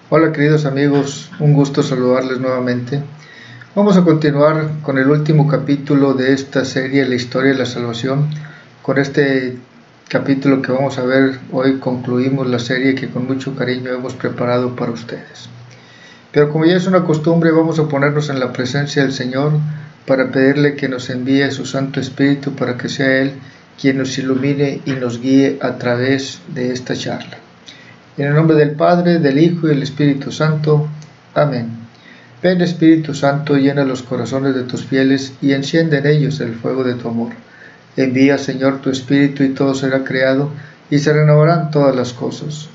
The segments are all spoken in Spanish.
Hola queridos amigos, un gusto saludarles nuevamente. Vamos a continuar con el último capítulo de esta serie, La historia de la salvación. Con este capítulo que vamos a ver hoy concluimos la serie que con mucho cariño hemos preparado para ustedes. Pero como ya es una costumbre, vamos a ponernos en la presencia del Señor para pedirle que nos envíe su Santo Espíritu para que sea Él quien nos ilumine y nos guíe a través de esta charla. En el nombre del Padre, del Hijo y del Espíritu Santo. Amén. Ven Espíritu Santo, llena los corazones de tus fieles y enciende en ellos el fuego de tu amor. Envía, Señor, tu Espíritu y todo será creado y se renovarán todas las cosas.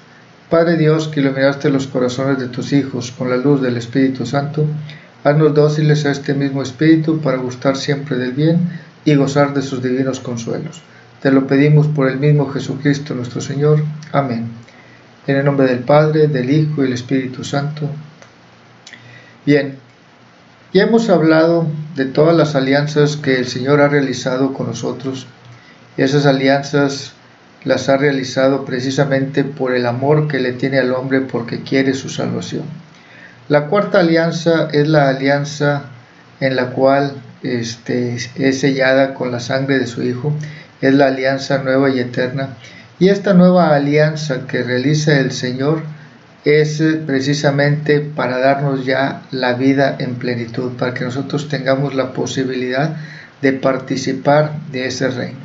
Padre Dios, que iluminaste los corazones de tus hijos con la luz del Espíritu Santo, haznos dóciles a este mismo Espíritu para gustar siempre del bien y gozar de sus divinos consuelos. Te lo pedimos por el mismo Jesucristo nuestro Señor. Amén. En el nombre del Padre, del Hijo y del Espíritu Santo. Bien, ya hemos hablado de todas las alianzas que el Señor ha realizado con nosotros. Esas alianzas las ha realizado precisamente por el amor que le tiene al hombre porque quiere su salvación. La cuarta alianza es la alianza en la cual es sellada con la sangre de su Hijo. Es la alianza nueva y eterna. Y esta nueva alianza que realiza el Señor es precisamente para darnos ya la vida en plenitud, para que nosotros tengamos la posibilidad de participar de ese reino.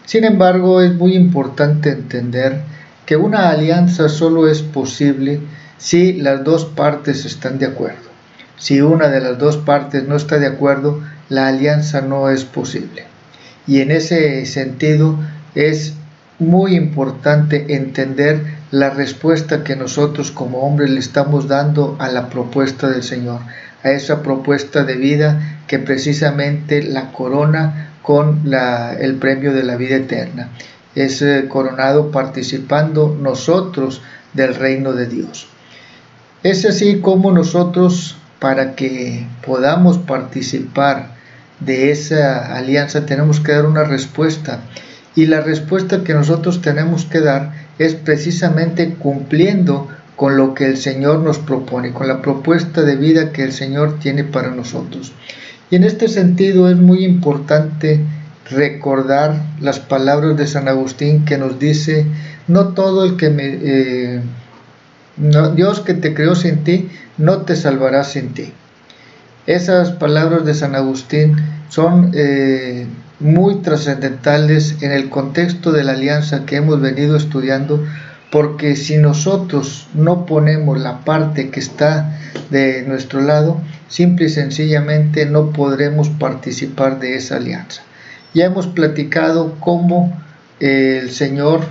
Sin embargo, es muy importante entender que una alianza solo es posible si las dos partes están de acuerdo. Si una de las dos partes no está de acuerdo, la alianza no es posible. Y en ese sentido es muy importante entender la respuesta que nosotros como hombres le estamos dando a la propuesta del Señor, a esa propuesta de vida que precisamente la corona con el premio de la vida eterna. Es coronado participando nosotros del reino de Dios. Es así como nosotros, para que podamos participar de esa alianza, tenemos que dar una respuesta. Y la respuesta que nosotros tenemos que dar es precisamente cumpliendo con lo que el Señor nos propone, con la propuesta de vida que el Señor tiene para nosotros. Y en este sentido es muy importante recordar las palabras de San Agustín que nos dice: no todo el que Dios que te creó sin ti, no te salvará sin ti. Esas palabras de San Agustín son muy trascendentales en el contexto de la alianza que hemos venido estudiando, porque si nosotros no ponemos la parte que está de nuestro lado, simple y sencillamente no podremos participar de esa alianza. Ya hemos platicado cómo el Señor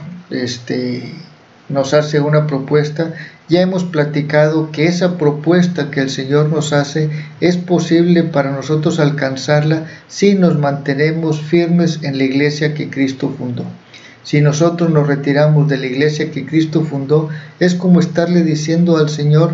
nos hace una propuesta. Ya hemos platicado que esa propuesta que el Señor nos hace es posible para nosotros alcanzarla si nos mantenemos firmes en la iglesia que Cristo fundó. Si nosotros nos retiramos de la iglesia que Cristo fundó, es como estarle diciendo al Señor: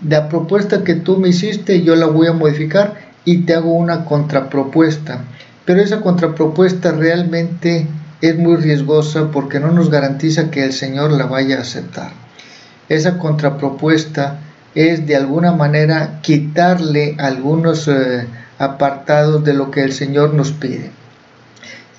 la propuesta que tú me hiciste yo la voy a modificar y te hago una contrapropuesta. Pero esa contrapropuesta realmente es muy riesgosa porque no nos garantiza que el Señor la vaya a aceptar. Esa contrapropuesta es de alguna manera quitarle algunos apartados de lo que el Señor nos pide.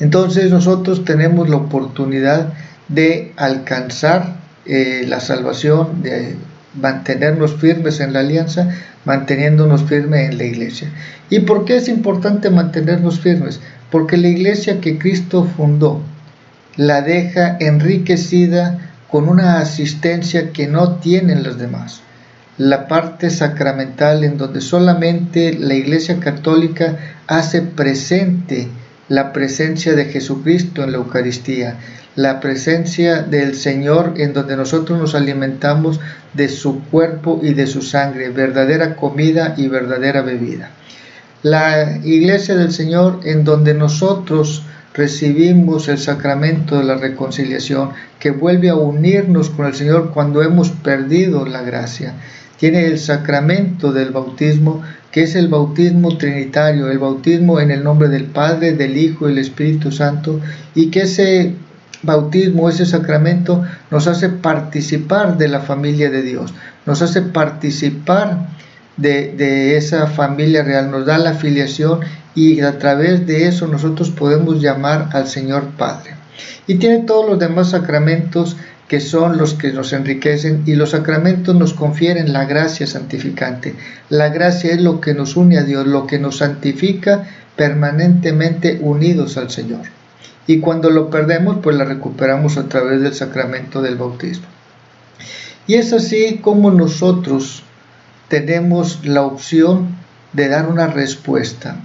Entonces nosotros tenemos la oportunidad de alcanzar la salvación, de mantenernos firmes en la alianza, manteniéndonos firmes en la iglesia. ¿Y por qué es importante mantenernos firmes? Porque la iglesia que Cristo fundó la deja enriquecida con una asistencia que no tienen los demás. La parte sacramental, en donde solamente la Iglesia Católica hace presente la presencia de Jesucristo en la Eucaristía, la presencia del Señor, en donde nosotros nos alimentamos de su cuerpo y de su sangre, verdadera comida y verdadera bebida. La Iglesia del Señor, en donde nosotros recibimos el sacramento de la reconciliación, que vuelve a unirnos con el Señor cuando hemos perdido la gracia. Tiene el sacramento del bautismo, que es el bautismo trinitario, el bautismo en el nombre del Padre, del Hijo y del Espíritu Santo, y que ese bautismo, ese sacramento, nos hace participar de la familia de Dios, nos hace participar de esa familia real, nos da la filiación y a través de eso nosotros podemos llamar al Señor Padre. Y tiene todos los demás sacramentos que son los que nos enriquecen, y los sacramentos nos confieren la gracia santificante. La gracia es lo que nos une a Dios, lo que nos santifica permanentemente unidos al Señor. Y cuando lo perdemos, pues la recuperamos a través del sacramento del bautismo. Y es así como nosotros tenemos la opción de dar una respuesta.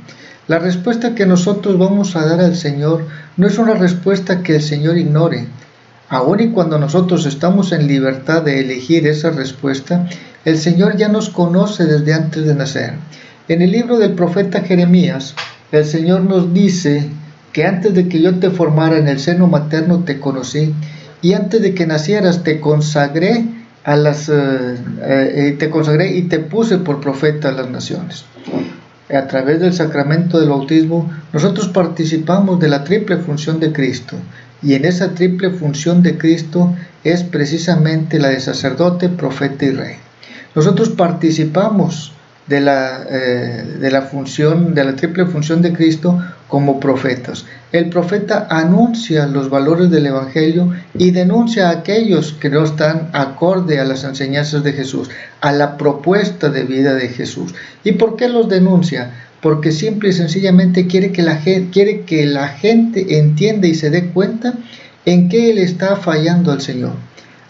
La respuesta que nosotros vamos a dar al Señor no es una respuesta que el Señor ignore. Aun y cuando nosotros estamos en libertad de elegir esa respuesta, el Señor ya nos conoce desde antes de nacer. En el libro del profeta Jeremías, el Señor nos dice que antes de que yo te formara en el seno materno te conocí, y antes de que nacieras te consagré y te puse por profeta a las naciones. A través del sacramento del bautismo, nosotros participamos de la triple función de Cristo. Y en esa triple función de Cristo es precisamente la de sacerdote, profeta y rey. Nosotros participamos de la triple función de Cristo como profetas. El profeta anuncia los valores del Evangelio y denuncia a aquellos que no están acorde a las enseñanzas de Jesús, a la propuesta de vida de Jesús. ¿Y por qué los denuncia? Porque simple y sencillamente quiere que la gente entienda y se dé cuenta en qué le está fallando al Señor.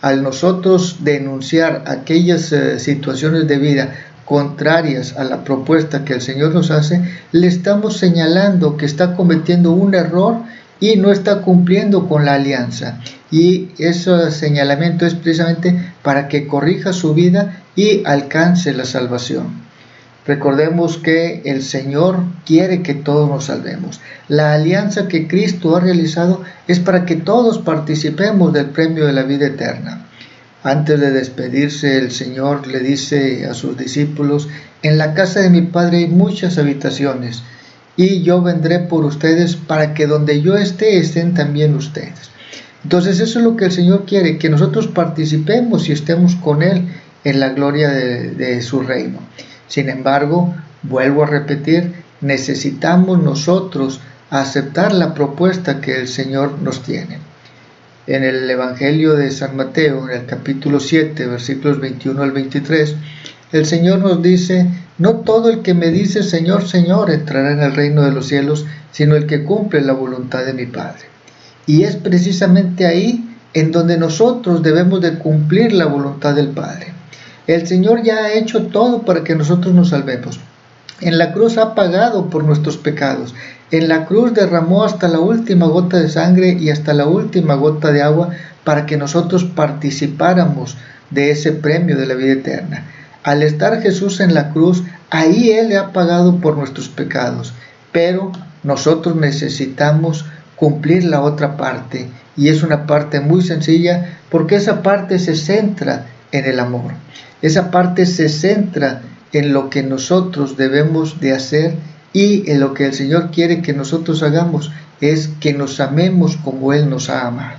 Al nosotros denunciar aquellas situaciones de vida contrarias a la propuesta que el Señor nos hace, le estamos señalando que está cometiendo un error y no está cumpliendo con la alianza. Y ese señalamiento es precisamente para que corrija su vida y alcance la salvación. Recordemos que el Señor quiere que todos nos salvemos. La alianza que Cristo ha realizado es para que todos participemos del premio de la vida eterna. Antes de despedirse, el Señor le dice a sus discípulos: en la casa de mi Padre hay muchas habitaciones, y yo vendré por ustedes para que donde yo esté, estén también ustedes. Entonces eso es lo que el Señor quiere, que nosotros participemos y estemos con Él en la gloria de su reino. Sin embargo, vuelvo a repetir, necesitamos nosotros aceptar la propuesta que el Señor nos tiene. En el Evangelio de San Mateo, en el capítulo 7, versículos 21 al 23, el Señor nos dice: no todo el que me dice Señor, Señor entrará en el reino de los cielos, sino el que cumple la voluntad de mi Padre. Y es precisamente ahí en donde nosotros debemos de cumplir la voluntad del Padre. El Señor ya ha hecho todo para que nosotros nos salvemos. En la cruz ha pagado por nuestros pecados. En la cruz derramó hasta la última gota de sangre y hasta la última gota de agua para que nosotros participáramos de ese premio de la vida eterna. Al estar Jesús en la cruz, ahí Él ha pagado por nuestros pecados. Pero nosotros necesitamos cumplir la otra parte. Y es una parte muy sencilla, porque esa parte se centra en el amor. Esa parte se centra en lo que nosotros debemos de hacer, y en lo que el Señor quiere que nosotros hagamos es que nos amemos como Él nos ha amado,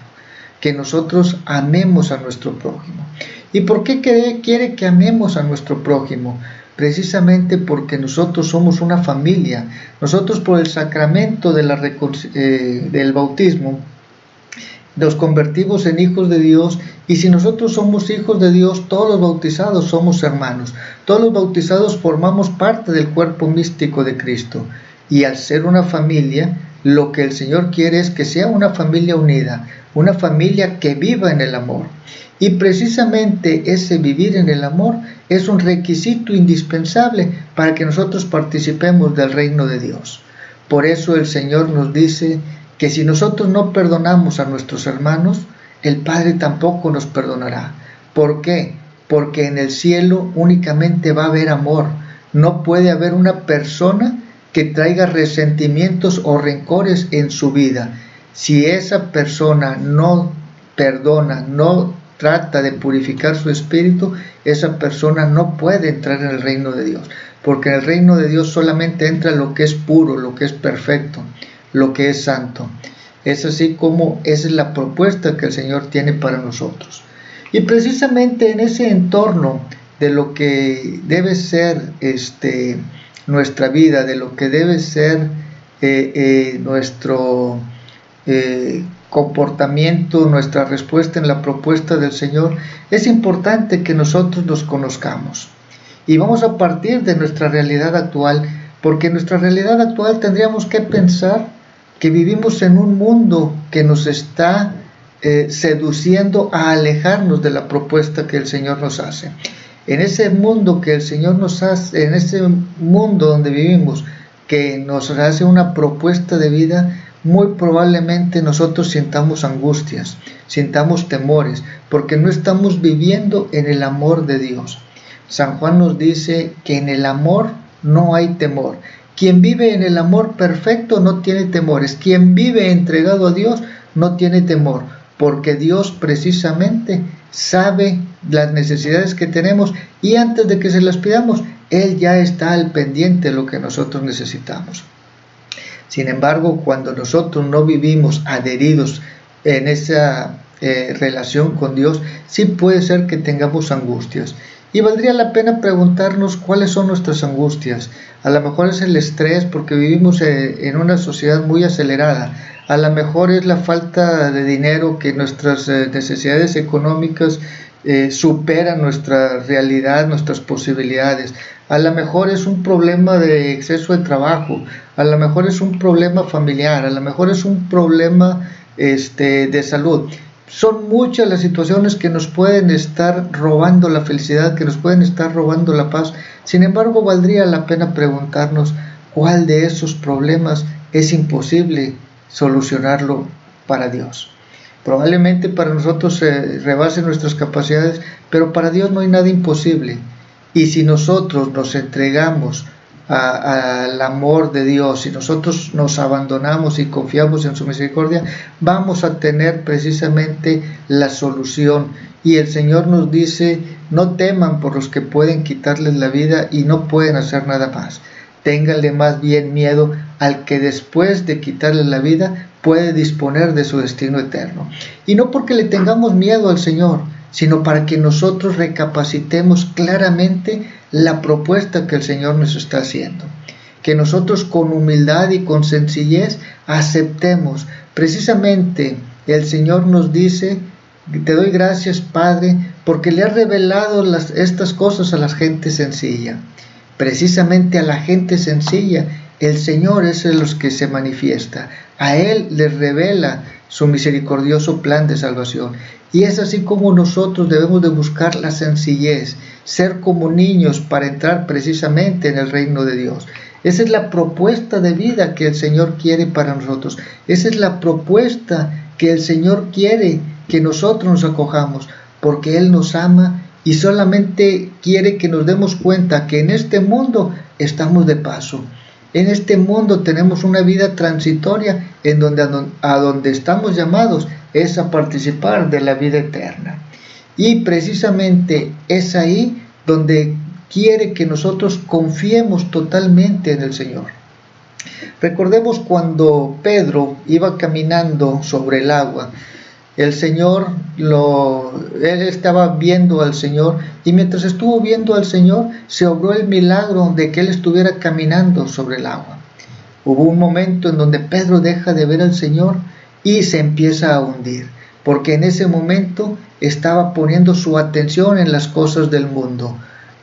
que nosotros amemos a nuestro prójimo. ¿Y por qué quiere que amemos a nuestro prójimo? Precisamente porque nosotros somos una familia. Nosotros, por el sacramento del bautismo, nos convertimos en hijos de Dios, y si nosotros somos hijos de Dios, todos los bautizados somos hermanos. Todos los bautizados formamos parte del cuerpo místico de Cristo, y al ser una familia, lo que el Señor quiere es que sea una familia unida, una familia que viva en el amor. Y precisamente ese vivir en el amor es un requisito indispensable para que nosotros participemos del reino de Dios. Por eso el Señor nos dice que si nosotros no perdonamos a nuestros hermanos, el Padre tampoco nos perdonará. ¿Por qué? Porque en el cielo únicamente va a haber amor. No puede haber una persona que traiga resentimientos o rencores en su vida. Si esa persona no perdona, no trata de purificar su espíritu, esa persona no puede entrar en el reino de Dios. Porque en el reino de Dios solamente entra lo que es puro, lo que es perfecto, lo que es santo. Es así como esa es la propuesta que el Señor tiene para nosotros. Y precisamente en ese entorno de lo que debe ser nuestra vida, de lo que debe ser nuestro comportamiento, nuestra respuesta en la propuesta del Señor, es importante que nosotros nos conozcamos. Y vamos a partir de nuestra realidad actual, porque en nuestra realidad actual tendríamos que pensar que vivimos en un mundo que nos está seduciendo a alejarnos de la propuesta que el Señor nos hace. En ese mundo que el Señor nos hace, en ese mundo donde vivimos, que nos hace una propuesta de vida, muy probablemente nosotros sintamos angustias, sintamos temores, porque no estamos viviendo en el amor de Dios. San Juan nos dice que en el amor no hay temor. Quien vive en el amor perfecto no tiene temores. Quien vive entregado a Dios no tiene temor, porque Dios precisamente sabe las necesidades que tenemos y antes de que se las pidamos, Él ya está al pendiente de lo que nosotros necesitamos. Sin embargo, cuando nosotros no vivimos adheridos en esa relación con Dios, sí puede ser que tengamos angustias. Y valdría la pena preguntarnos cuáles son nuestras angustias. A lo mejor es el estrés porque vivimos en una sociedad muy acelerada. A lo mejor es la falta de dinero, que nuestras necesidades económicas superan nuestra realidad, nuestras posibilidades. A lo mejor es un problema de exceso de trabajo, a lo mejor es un problema familiar, a lo mejor es un problema de salud. Son muchas las situaciones que nos pueden estar robando la felicidad, que nos pueden estar robando la paz. Sin embargo, valdría la pena preguntarnos cuál de esos problemas es imposible solucionarlo para Dios. Probablemente para nosotros rebase nuestras capacidades, pero para Dios no hay nada imposible. Y si nosotros nos entregamos al amor de Dios, si nosotros nos abandonamos y confiamos en su misericordia, vamos a tener precisamente la solución. Y el Señor nos dice: no teman por los que pueden quitarles la vida y no pueden hacer nada más. Ténganle más bien miedo al que después de quitarle la vida puede disponer de su destino eterno. Y no porque le tengamos miedo al Señor, sino para que nosotros recapacitemos claramente la propuesta que el Señor nos está haciendo. Que nosotros con humildad y con sencillez aceptemos. Precisamente el Señor nos dice: te doy gracias, Padre, porque le has revelado estas cosas a la gente sencilla. Precisamente a la gente sencilla el Señor es el que se manifiesta. A Él les revela su misericordioso plan de salvación. Y es así como nosotros debemos de buscar la sencillez, ser como niños para entrar precisamente en el reino de Dios. Esa es la propuesta de vida que el Señor quiere para nosotros. Esa es la propuesta que el Señor quiere que nosotros nos acojamos, porque Él nos ama y solamente quiere que nos demos cuenta que en este mundo estamos de paso. En este mundo tenemos una vida transitoria en a donde estamos llamados es a participar de la vida eterna. Y precisamente es ahí donde quiere que nosotros confiemos totalmente en el Señor. Recordemos cuando Pedro iba caminando sobre el agua. El Señor, él estaba viendo al Señor, y mientras estuvo viendo al Señor, se obró el milagro de que él estuviera caminando sobre el agua. Hubo un momento en donde Pedro deja de ver al Señor y se empieza a hundir, porque en ese momento estaba poniendo su atención en las cosas del mundo.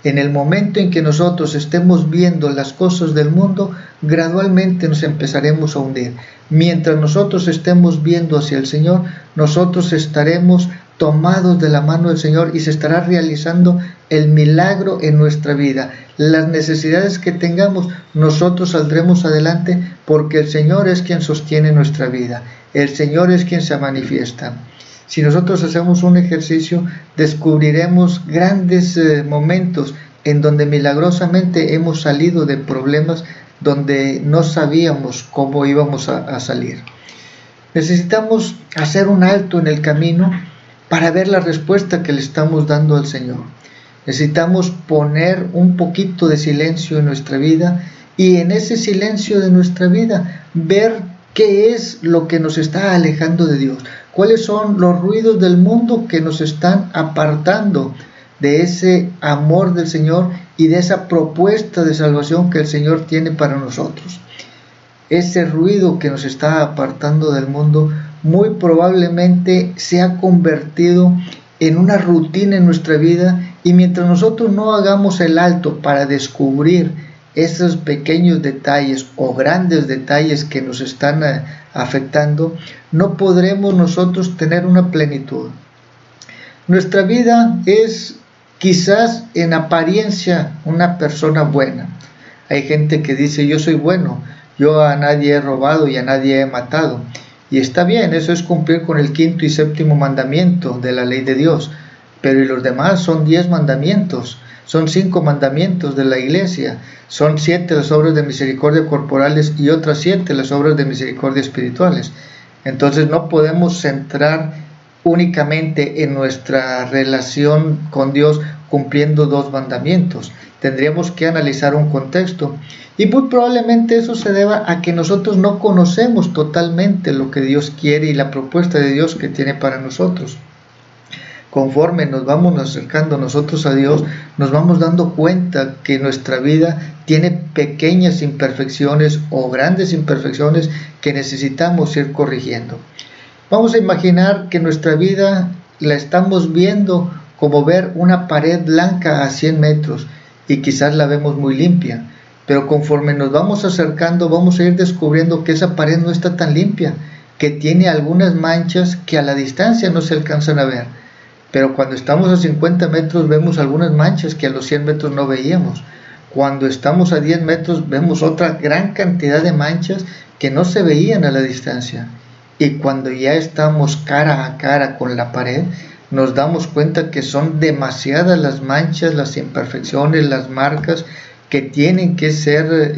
En el momento en que nosotros estemos viendo las cosas del mundo, gradualmente nos empezaremos a hundir. Mientras nosotros estemos viendo hacia el Señor, nosotros estaremos tomados de la mano del Señor y se estará realizando el milagro en nuestra vida. Las necesidades que tengamos, nosotros saldremos adelante porque el Señor es quien sostiene nuestra vida. El Señor es quien se manifiesta. Si nosotros hacemos un ejercicio, descubriremos grandes momentos en donde milagrosamente hemos salido de problemas donde no sabíamos cómo íbamos a salir. Necesitamos hacer un alto en el camino para ver la respuesta que le estamos dando al Señor. Necesitamos poner un poquito de silencio en nuestra vida y en ese silencio de nuestra vida ver qué es lo que nos está alejando de Dios. ¿Cuáles son los ruidos del mundo que nos están apartando de ese amor del Señor y de esa propuesta de salvación que el Señor tiene para nosotros? Ese ruido que nos está apartando del mundo muy probablemente se ha convertido en una rutina en nuestra vida, y mientras nosotros no hagamos el alto para descubrir esos pequeños detalles o grandes detalles que nos están afectando, no podremos nosotros tener una plenitud. Nuestra vida es quizás en apariencia una persona buena. Hay gente que dice: yo soy bueno, yo a nadie he robado y a nadie he matado. Y está bien, eso es cumplir con el 5º y 7º mandamiento de la ley de Dios. Pero ¿y los demás? Son 10 mandamientos, son 5 mandamientos de la iglesia, son 7 las obras de misericordia corporales y otras 7 las obras de misericordia espirituales. Entonces no podemos centrar únicamente en nuestra relación con Dios cumpliendo 2 mandamientos. Tendríamos que analizar un contexto, y muy probablemente eso se deba a que nosotros no conocemos totalmente lo que Dios quiere y la propuesta de Dios que tiene para nosotros. Conforme nos vamos acercando nosotros a Dios, nos vamos dando cuenta que nuestra vida tiene pequeñas imperfecciones o grandes imperfecciones que necesitamos ir corrigiendo. Vamos a imaginar que nuestra vida la estamos viendo como ver una pared blanca a 100 metros y quizás la vemos muy limpia, pero conforme nos vamos acercando vamos a ir descubriendo que esa pared no está tan limpia, que tiene algunas manchas que a la distancia no se alcanzan a ver. Pero cuando estamos a 50 metros vemos algunas manchas que a los 100 metros no veíamos. Cuando estamos a 10 metros vemos otra gran cantidad de manchas que no se veían a la distancia. Y cuando ya estamos cara a cara con la pared, nos damos cuenta que son demasiadas las manchas, las imperfecciones, las marcas que tienen que ser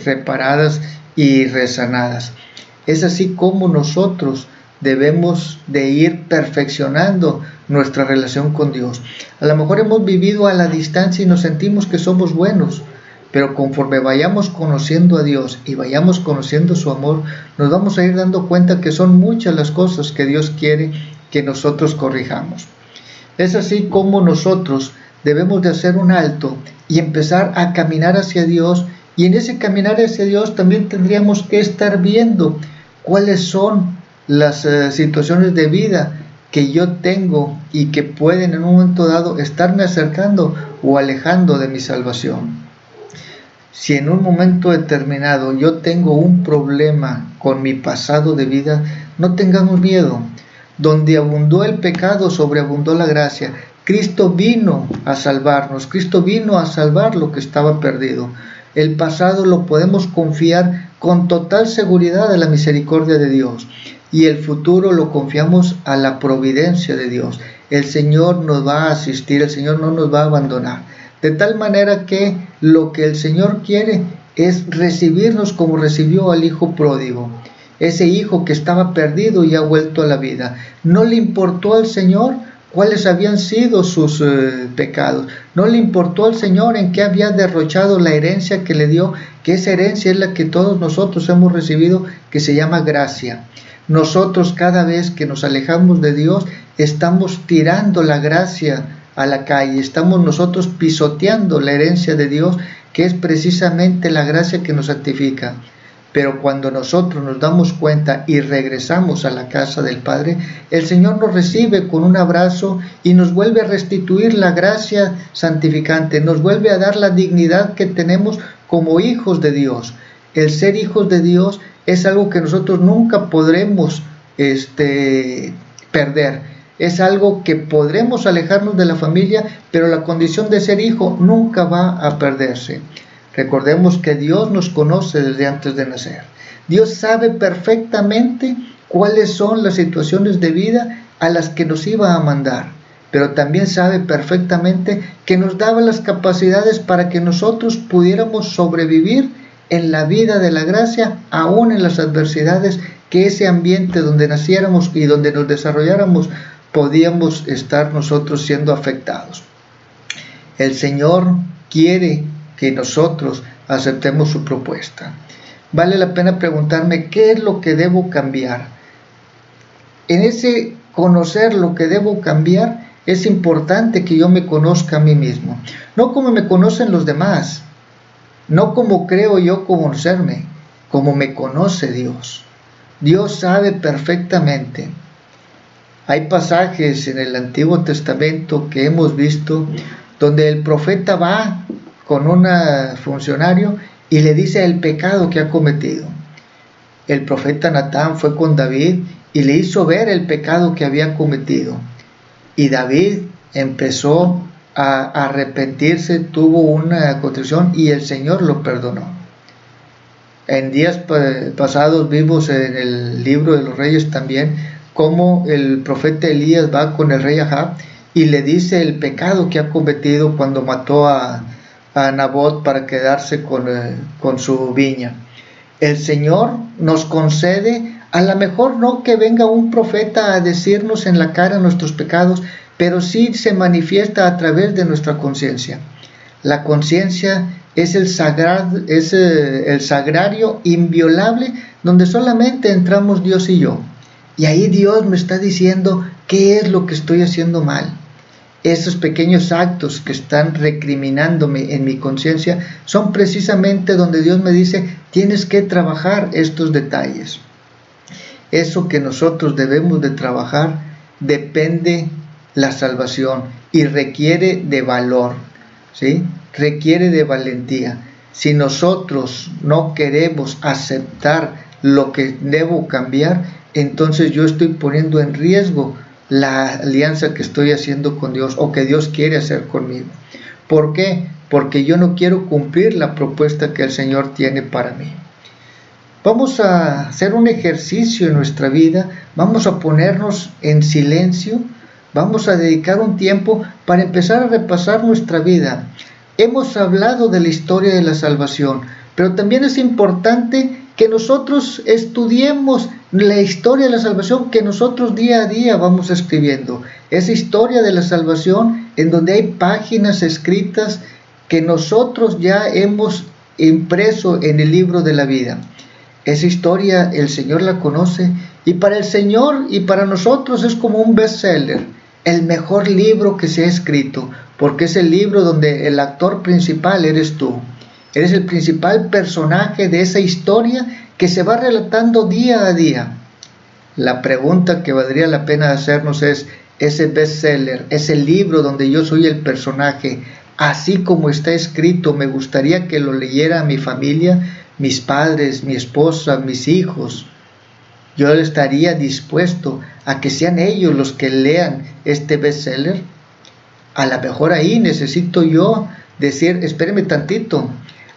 reparadas y resanadas. Es así como nosotros debemos de ir perfeccionando nuestra relación con Dios. A lo mejor hemos vivido a la distancia y nos sentimos que somos buenos, pero conforme vayamos conociendo a Dios y vayamos conociendo su amor, nos vamos a ir dando cuenta que son muchas las cosas que Dios quiere que nosotros corrijamos. Es así como nosotros debemos de hacer un alto y empezar a caminar hacia Dios, y en ese caminar hacia Dios también tendríamos que estar viendo cuáles son las situaciones de vida que yo tengo y que pueden en un momento dado estarme acercando o alejando de mi salvación. Si en un momento determinado yo tengo un problema con mi pasado de vida, no tengamos miedo. Donde abundó el pecado, sobreabundó la gracia. Cristo vino a salvarnos, Cristo vino a salvar lo que estaba perdido. El pasado lo podemos confiar con total seguridad a la misericordia de Dios, y el futuro lo confiamos a la providencia de Dios. El Señor nos va a asistir, el Señor no nos va a abandonar. De tal manera que lo que el Señor quiere es recibirnos como recibió al hijo pródigo, ese hijo que estaba perdido y ha vuelto a la vida. No le importó al Señor cuáles habían sido sus pecados. No le importó al Señor en qué había derrochado la herencia que le dio, que esa herencia es la que todos nosotros hemos recibido, que se llama gracia. Nosotros, cada vez que nos alejamos de Dios, estamos tirando la gracia a la calle, estamos nosotros pisoteando la herencia de Dios, que es precisamente la gracia que nos santifica. Pero cuando nosotros nos damos cuenta y regresamos a la casa del Padre, el Señor nos recibe con un abrazo y nos vuelve a restituir la gracia santificante, nos vuelve a dar la dignidad que tenemos como hijos de Dios. El ser hijos de Dios es algo que nosotros nunca podremos perder. Es algo que podremos alejarnos de la familia, pero la condición de ser hijo nunca va a perderse. Recordemos que Dios nos conoce desde antes de nacer. Dios sabe perfectamente cuáles son las situaciones de vida a las que nos iba a mandar, pero también sabe perfectamente que nos daba las capacidades para que nosotros pudiéramos sobrevivir en la vida de la gracia, aún en las adversidades que ese ambiente donde naciéramos y donde nos desarrolláramos podíamos estar nosotros siendo afectados. El Señor quiere que nosotros aceptemos su propuesta. Vale la pena preguntarme qué es lo que debo cambiar. en ese conocer lo que debo cambiar, es importante que yo me conozca a mí mismo. No como me conocen los demás, no como creo yo conocerme, como me conoce Dios. Dios sabe perfectamente. Hay pasajes en el Antiguo Testamento que hemos visto donde el profeta va con un funcionario y le dice el pecado que ha cometido. El profeta Natán fue con David y le hizo ver el pecado que había cometido. Y David empezó a arrepentirse, tuvo una contrición y el Señor lo perdonó. En días pasados vimos en el libro de los Reyes también cómo el profeta Elías va con el rey Ahab y le dice el pecado que ha cometido cuando mató a Nabot para quedarse con su viña. El Señor nos concede, a lo mejor no que venga un profeta a decirnos en la cara nuestros pecados, pero sí se manifiesta a través de nuestra conciencia. La conciencia es el sagrario inviolable donde solamente entramos Dios y yo. Y ahí Dios me está diciendo qué es lo que estoy haciendo mal. Esos pequeños actos que están recriminándome en mi conciencia son precisamente donde Dios me dice, tienes que trabajar estos detalles. Eso que nosotros debemos de trabajar depende la salvación y requiere de valor, ¿sí? Requiere de valentía. Si nosotros no queremos aceptar lo que debo cambiar, entonces yo estoy poniendo en riesgo la alianza que estoy haciendo con Dios o que Dios quiere hacer conmigo. ¿Por qué? Porque yo no quiero cumplir la propuesta que el Señor tiene para mí. Vamos a hacer un ejercicio en nuestra vida, vamos a ponernos en silencio, vamos a dedicar un tiempo para empezar a repasar nuestra vida. Hemos hablado de la historia de la salvación, pero también es importante que nosotros estudiemos la historia de la salvación que nosotros día a día vamos escribiendo. Esa historia de la salvación en donde hay páginas escritas que nosotros ya hemos impreso en el libro de la vida. Esa historia el Señor la conoce y para el Señor y para nosotros es como un bestseller, el mejor libro que se ha escrito, porque es el libro donde el actor principal eres tú. Eres el principal personaje de esa historia que se va relatando día a día. La pregunta que valdría la pena hacernos es, ese bestseller, ese libro donde yo soy el personaje, así como está escrito, me gustaría que lo leyera mi familia, mis padres, mi esposa, mis hijos. Yo estaría dispuesto a que sean ellos los que lean este bestseller. A lo mejor ahí necesito yo decir, espéreme tantito,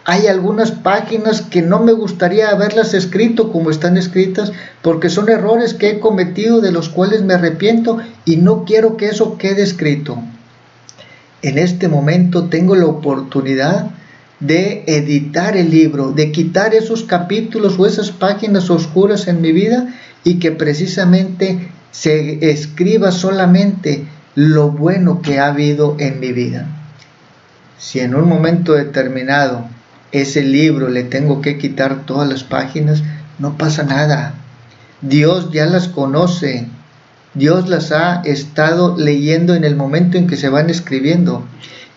hay algunas páginas que no me gustaría haberlas escrito como están escritas porque son errores que he cometido de los cuales me arrepiento y no quiero que eso quede escrito. En este momento tengo la oportunidad de editar el libro, de quitar esos capítulos o esas páginas oscuras en mi vida y que precisamente se escriba solamente lo bueno que ha habido en mi vida. Si en un momento determinado ese libro le tengo que quitar todas las páginas, no pasa nada. Dios ya las conoce. Dios las ha estado leyendo en el momento en que se van escribiendo.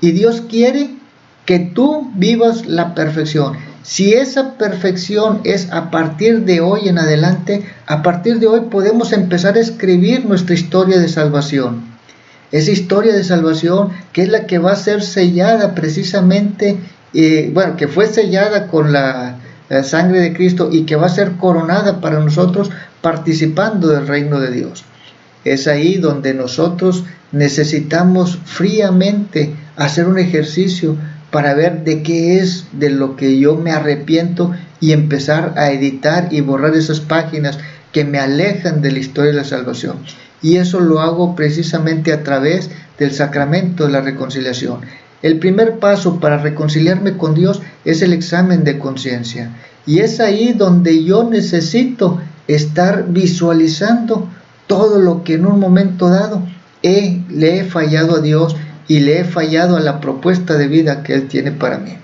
Y Dios quiere que tú vivas la perfección. Si esa perfección es a partir de hoy en adelante, a partir de hoy podemos empezar a escribir nuestra historia de salvación. Esa historia de salvación que es la que va a ser sellada precisamente, que fue sellada con la sangre de Cristo y que va a ser coronada para nosotros participando del reino de Dios. Es ahí donde nosotros necesitamos fríamente hacer un ejercicio para ver de qué es de lo que yo me arrepiento y empezar a editar y borrar esas páginas que me alejan de la historia de la salvación. Y eso lo hago precisamente a través del sacramento de la reconciliación. El primer paso para reconciliarme con Dios es el examen de conciencia. Y es ahí donde yo necesito estar visualizando todo lo que en un momento dado le he fallado a Dios y le he fallado a la propuesta de vida que Él tiene para mí.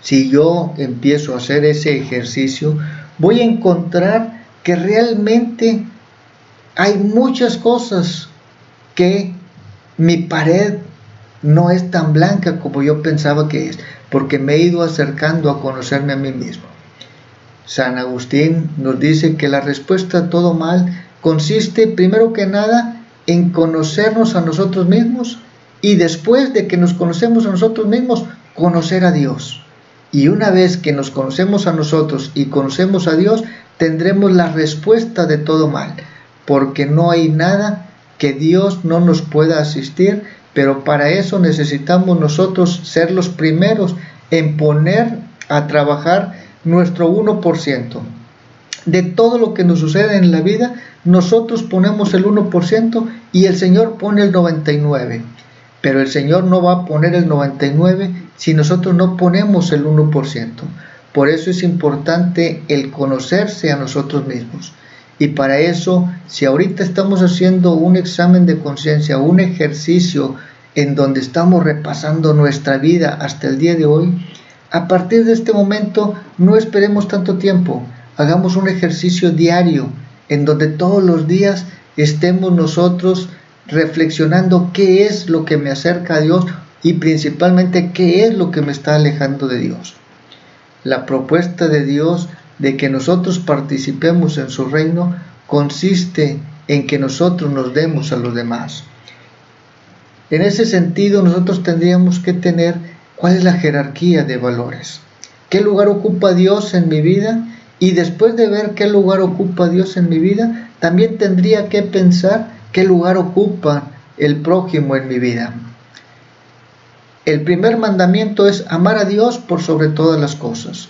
Si yo empiezo a hacer ese ejercicio, voy a encontrar que realmente hay muchas cosas que mi pared no es tan blanca como yo pensaba que es, porque me he ido acercando a conocerme a mí mismo. San Agustín nos dice que la respuesta a todo mal consiste, primero que nada, en conocernos a nosotros mismos, y después de que nos conocemos a nosotros mismos, conocer a Dios. Y una vez que nos conocemos a nosotros y conocemos a Dios, tendremos la respuesta de todo mal, porque no hay nada que Dios no nos pueda asistir, pero para eso necesitamos nosotros ser los primeros en poner a trabajar nuestro 1%. De todo lo que nos sucede en la vida, nosotros ponemos el 1% y el Señor pone el 99%. Pero el Señor no va a poner el 99% si nosotros no ponemos el 1%. Por eso es importante el conocerse a nosotros mismos. Y para eso, si ahorita estamos haciendo un examen de conciencia, un ejercicio en donde estamos repasando nuestra vida hasta el día de hoy, a partir de este momento no esperemos tanto tiempo, hagamos un ejercicio diario en donde todos los días estemos nosotros reflexionando qué es lo que me acerca a Dios y principalmente qué es lo que me está alejando de Dios. La propuesta de Dios de que nosotros participemos en su reino consiste en que nosotros nos demos a los demás. En ese sentido, nosotros tendríamos que tener cuál es la jerarquía de valores. ¿Qué lugar ocupa Dios en mi vida? Y después de ver qué lugar ocupa Dios en mi vida, también tendría que pensar qué lugar ocupa el prójimo en mi vida. El primer mandamiento es amar a Dios por sobre todas las cosas.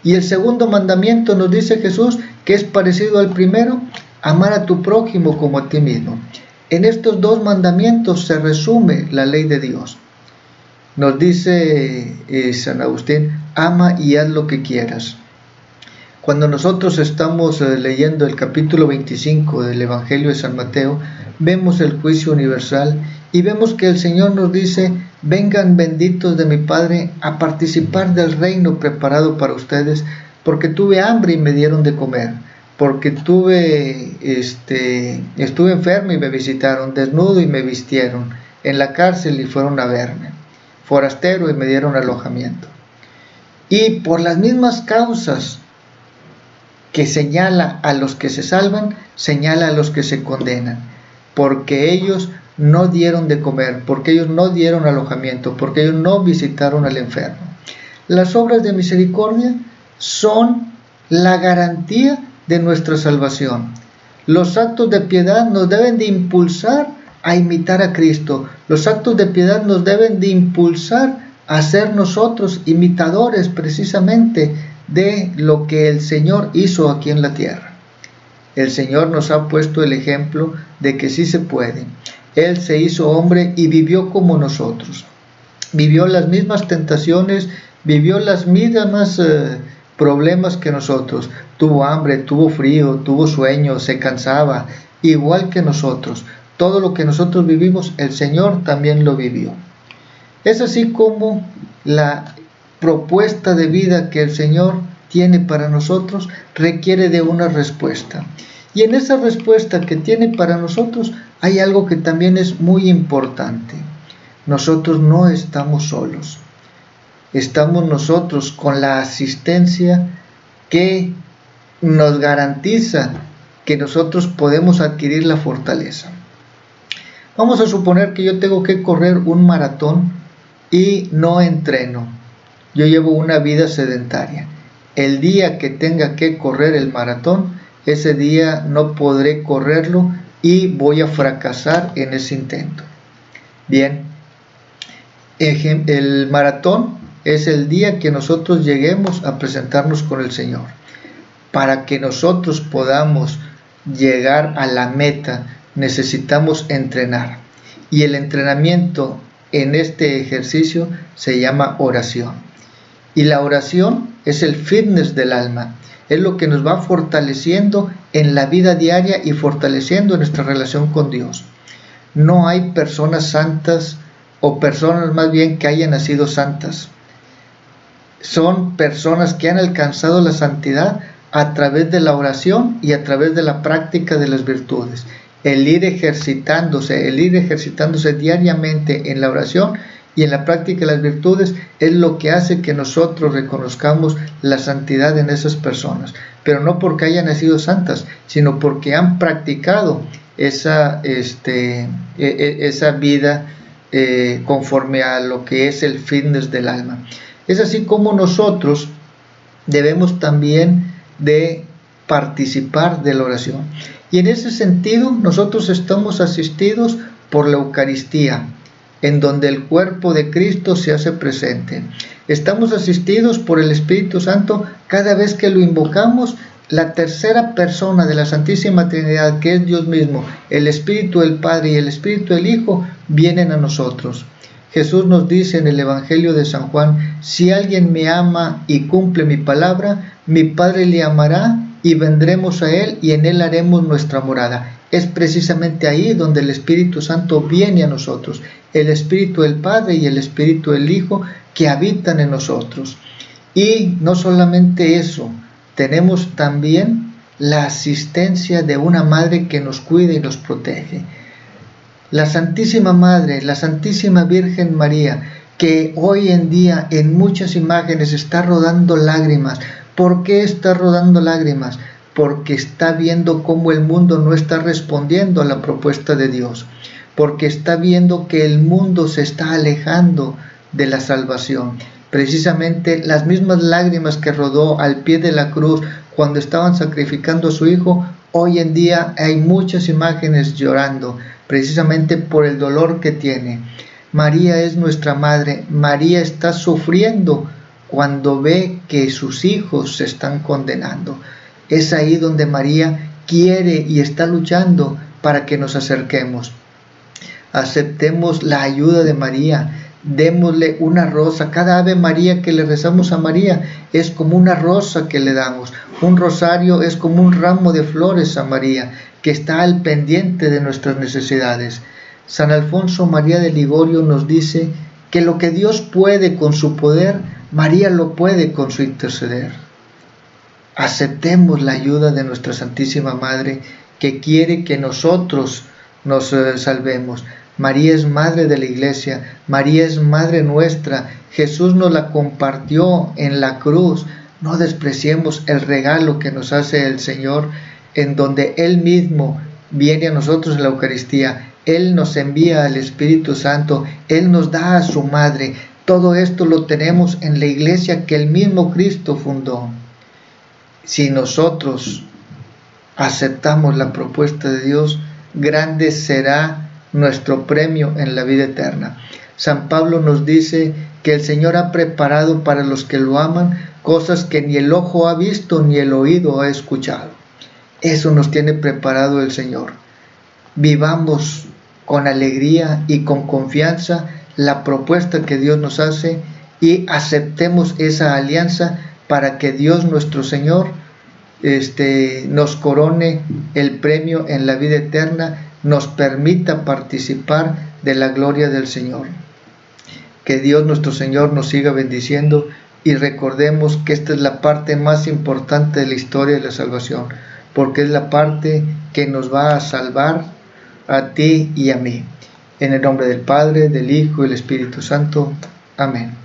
Y el segundo mandamiento nos dice Jesús, que es parecido al primero, amar a tu prójimo como a ti mismo. En estos dos mandamientos se resume la ley de Dios. Nos dice San Agustín, ama y haz lo que quieras. Cuando nosotros estamos leyendo el capítulo 25 del Evangelio de San Mateo, vemos el juicio universal y vemos que el Señor nos dice, vengan benditos de mi Padre a participar del reino preparado para ustedes, porque tuve hambre y me dieron de comer, porque estuve enfermo y me visitaron, desnudo y me vistieron, en la cárcel y fueron a verme, forastero y me dieron alojamiento. Y por las mismas causas que señala a los que se salvan, señala a los que se condenan, porque ellos no dieron de comer, porque ellos no dieron alojamiento, porque ellos no visitaron al enfermo. Las obras de misericordia son la garantía de nuestra salvación. Los actos de piedad nos deben de impulsar a imitar a Cristo. Los actos de piedad nos deben de impulsar a ser nosotros imitadores precisamente de lo que el Señor hizo aquí en la tierra. El Señor nos ha puesto el ejemplo de que sí se puede. Él se hizo hombre y vivió como nosotros. Vivió las mismas tentaciones, vivió las mismas problemas que nosotros. Tuvo hambre, tuvo frío, tuvo sueño, se cansaba, igual que nosotros. Todo lo que nosotros vivimos, el Señor también lo vivió. Es así como la propuesta de vida que el Señor tiene para nosotros requiere de una respuesta. Y en esa respuesta que tiene para nosotros hay algo que también es muy importante. Nosotros no estamos solos. Estamos nosotros con la asistencia que nos garantiza que nosotros podemos adquirir la fortaleza. Vamos a suponer que yo tengo que correr un maratón y no entreno. Yo llevo una vida sedentaria. El día que tenga que correr el maratón, ese día no podré correrlo y voy a fracasar en ese intento. Bien, el maratón es el día que nosotros lleguemos a presentarnos con el Señor. Para que nosotros podamos llegar a la meta, necesitamos entrenar. Y el entrenamiento en este ejercicio se llama oración. Y la oración es el fitness del alma. Es lo que nos va fortaleciendo en la vida diaria y fortaleciendo nuestra relación con Dios. No hay personas santas o personas más bien que hayan nacido santas. Son personas que han alcanzado la santidad a través de la oración y a través de la práctica de las virtudes. el ir ejercitándose diariamente en la oración y en la práctica de las virtudes es lo que hace que nosotros reconozcamos la santidad en esas personas, pero no porque hayan nacido santas, sino porque han practicado esa vida conforme a lo que es el fitness del alma. Es así como nosotros debemos también de participar de la oración. Y en ese sentido nosotros estamos asistidos por la Eucaristía, en donde el cuerpo de Cristo se hace presente. Estamos asistidos por el Espíritu Santo cada vez que lo invocamos. La tercera persona de la Santísima Trinidad, que es Dios mismo, el Espíritu del Padre y el Espíritu del Hijo, vienen a nosotros. Jesús nos dice en el Evangelio de San Juan: si alguien me ama y cumple mi palabra, mi Padre le amará y vendremos a él y en él haremos nuestra morada. Es precisamente ahí donde el Espíritu Santo viene a nosotros, el Espíritu del Padre y el Espíritu del Hijo que habitan en nosotros. Y no solamente eso, tenemos también la asistencia de una madre que nos cuida y nos protege. La Santísima Madre, la Santísima Virgen María, que hoy en día en muchas imágenes está rodando lágrimas. ¿Por qué está rodando lágrimas? Porque está viendo cómo el mundo no está respondiendo a la propuesta de Dios, porque está viendo que el mundo se está alejando de la salvación. Precisamente las mismas lágrimas que rodó al pie de la cruz cuando estaban sacrificando a su hijo, hoy en día hay muchas imágenes llorando, precisamente por el dolor que tiene. María es nuestra madre. María está sufriendo cuando ve que sus hijos se están condenando. Es ahí donde María quiere y está luchando para que nos acerquemos. Aceptemos la ayuda de María. Démosle una rosa. Cada Ave María que le rezamos a María es como una rosa que le damos. Un rosario es como un ramo de flores a María, que está al pendiente de nuestras necesidades. San Alfonso María de Ligorio nos dice que lo que Dios puede con su poder, María lo puede con su interceder. Aceptemos la ayuda de nuestra Santísima Madre, que quiere que nosotros nos salvemos. María es Madre de la Iglesia, María es Madre nuestra. Jesús nos la compartió en la cruz. No despreciemos el regalo que nos hace el Señor, en donde Él mismo viene a nosotros en la Eucaristía. Él nos envía al Espíritu Santo, Él nos da a su Madre. Todo esto lo tenemos en la Iglesia que el mismo Cristo fundó. Si nosotros aceptamos la propuesta de Dios, grande será nuestro premio en la vida eterna. San Pablo nos dice que el Señor ha preparado para los que lo aman cosas que ni el ojo ha visto ni el oído ha escuchado. Eso nos tiene preparado el Señor. Vivamos con alegría y con confianza la propuesta que Dios nos hace y aceptemos esa alianza para que Dios nuestro Señor nos corone el premio en la vida eterna, nos permita participar de la gloria del Señor. Que Dios nuestro Señor nos siga bendiciendo y recordemos que esta es la parte más importante de la historia de la salvación, porque es la parte que nos va a salvar a ti y a mí. En el nombre del Padre, del Hijo y del Espíritu Santo. Amén.